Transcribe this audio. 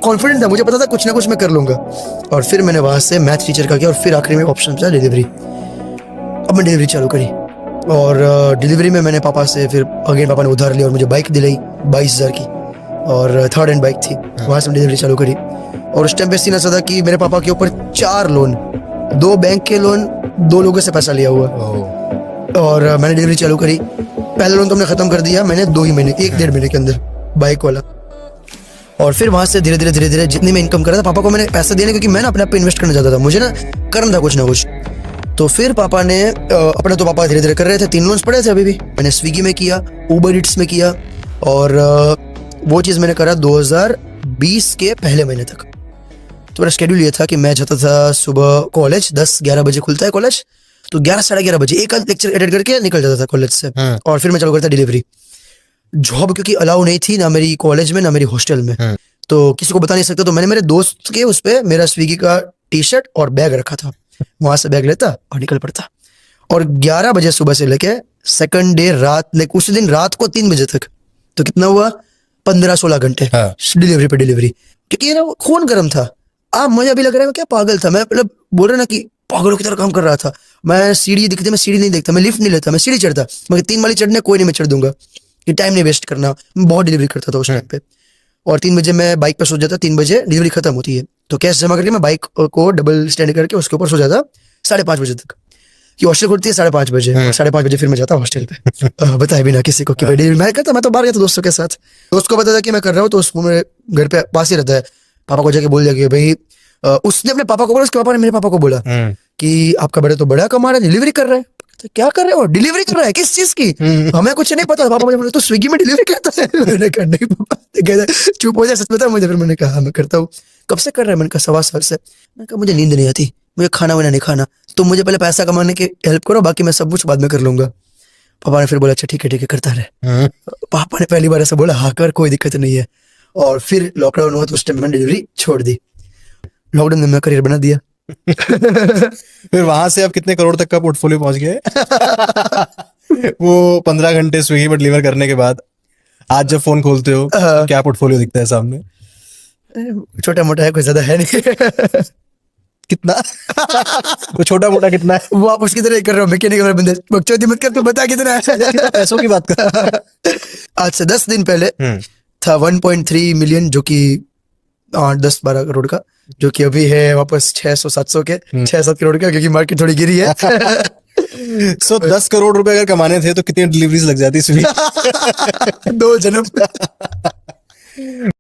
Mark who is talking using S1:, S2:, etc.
S1: Confident था, मुझे पता था कुछ ना कुछ मैं कर लूंगा। और फिर मैंने वहां से मैथ टीचर का किया और फिर आखिरी में ऑप्शन था डिलीवरी। अब मैं डिलीवरी चालू करी और डिलीवरी में मैंने पापा से फिर अगेन पापा ने उधार लिया और मुझे बाइक दिलाई 22,000 की, और थर्ड हैंड बाइक थी। वहां से डिलीवरी चालू करी और उस टाइम पे सीन ऐसा था कि मेरे पापा के ऊपर 4 लोन, 2 बैंक के लोन, 2 लोगों से पैसा लिया हुआ। और मैंने डिलीवरी चालू करी। पहला लोन तो हमने खत्म कर दिया मैंने 2 ही महीने, 1-1.5 महीने के अंदर, बाइक वाला। और फिर वहां से धीरे धीरे जितनी मैं इनकम कर रहा था, पापा को मैंने पैसा दिया, क्योंकि मैं ना अपने आप पे इन्वेस्ट करना चाहता था, मुझे ना करना था कुछ ना कुछ। तो फिर पापा ने अपने, तो पापा धीरे धीरे कर रहे थे, 3 लोन्स पड़े थे अभी भी। मैंने स्विगी में किया, उबर ईट्स में किया, और वो चीज़ मैंने करा 2020 के पहले महीने तक। तो मेरा शेड्यूल ये था कि मैं जाता था सुबह कॉलेज, 10-11 बजे खुलता है कॉलेज, तो 11-11:30 बजे एक आध लेक्चर एटेंड करके निकल जाता था कॉलेज से। और फिर मैं चालू करता डिलीवरी। जॉब क्योंकि अलाउ नहीं थी, ना मेरी कॉलेज में ना मेरी हॉस्टल में, तो किसी को बता नहीं सकता। तो मैंने मेरे दोस्त के उस पे मेरा स्विगी का टी-शर्ट और बैग रखा था, वहां से बैग लेता और निकल पड़ता। और 11 बजे सुबह से लेके सेकंड डे रात, लाइक उस दिन रात को 3 बजे तक, तो कितना हुआ 15-16 घंटे डिलीवरी पे डिलीवरी। क्योंकि ये ना खून गर्म था। अब मुझे अभी लग रहा है क्या पागल था मैं, मतलब बोल रहे ना कि पागलों की तरह काम कर रहा था मैं। सीढ़ी दिखती, मैं सीढ़ी नहीं देखता, मैं लिफ्ट नहीं लेता, मैं सीढ़ी चढ़ता। मगर 3 माली चढ़ने कोई नहीं, मैं चढ़ दूंगा, कि टाइम नहीं वेस्ट करना। मैं बहुत डिलीवरी करता था उस टाइम पे। और 3 बजे मैं बाइक पे सो जाता, 3 बजे डिलीवरी खत्म होती है, तो कैश जमा करके मैं बाइक को डबल स्टैंड करके उसके ऊपर सो जाता 5:30 बजे तक, कि हॉस्टल खुलती है 5:30 बजे। 5:30 बजे फिर मैं जाता हॉस्टल पे, बताया बिना किसी को कि भाई डिलीवरी मैं करता। मैं तो बाहर गया था दोस्तों के साथ, दोस्त को पता था कि मैं कर रहा हूँ, तो उसको मेरे घर पे पास ही रहता है। पापा को जाके बोल दिया कि भाई, उसने अपने पापा को बोला, उसके पापा ने मेरे पापा को बोला कि आपका बड़े तो बड़ा कमा रहा है, डिलीवरी कर रहा है। तो क्या कर रहे हो, डिलीवरी कर रहा है, किस चीज की? हमें कुछ नहीं पता। पापा मुझे बोले तो स्विगी में डिलीवरी करता है। मैंने कहा नहीं पापा, कहता चुप हो जाए, सच बता मुझे। फिर मैंने कहा मैं करता हूँ। कब से कर रहा है? मैंने कहा 1.25 साल से। मैंने कहा मुझे नींद नहीं आती, मुझे खाना वाना नहीं खाना, तो मुझे पहले पैसा कमाने की हेल्प करो, बाकी मैं सब कुछ बाद में कर लूंगा। पापा ने फिर बोला अच्छा ठीक है करता रहे। पापा ने पहली बार ऐसा बोला, हाँ कर, कोई दिक्कत नहीं है। और फिर लॉकडाउन हुआ तो उस टाइम मैंने डिलीवरी छोड़ दी। लॉकडाउन में मैं करियर बना दिया।
S2: फिर वहां से आप कितने करोड़ तक का पोर्टफोलियो पहुंच गए? वो 15 घंटे स्विगी पर डिलीवर करने के बाद आज जब फोन खोलते हो क्या पोर्टफोलियो दिखता है सामने?
S1: छोटा मोटा है, कोई ज्यादा है नहीं।
S2: कितना? तो छोटा मोटा कितना है?
S1: वो आप उसकी तरह ही कर रहे हो, मैकेनिकल वाले बंदे, बकचोदी मत कर, तू बता कितना है।
S2: पैसों की बात कर।
S1: आज से 10 दिन पहले था 1.3 मिलियन, जो कि 10-12 करोड़ का, जो कि अभी है वापस 600-700 के, 6-7 करोड़ का, क्योंकि मार्केट थोड़ी गिरी है।
S2: 10 करोड़ रुपए अगर कमाने थे तो कितनी डिलीवरीज लग जाती इसमें?
S1: 2 जन्म।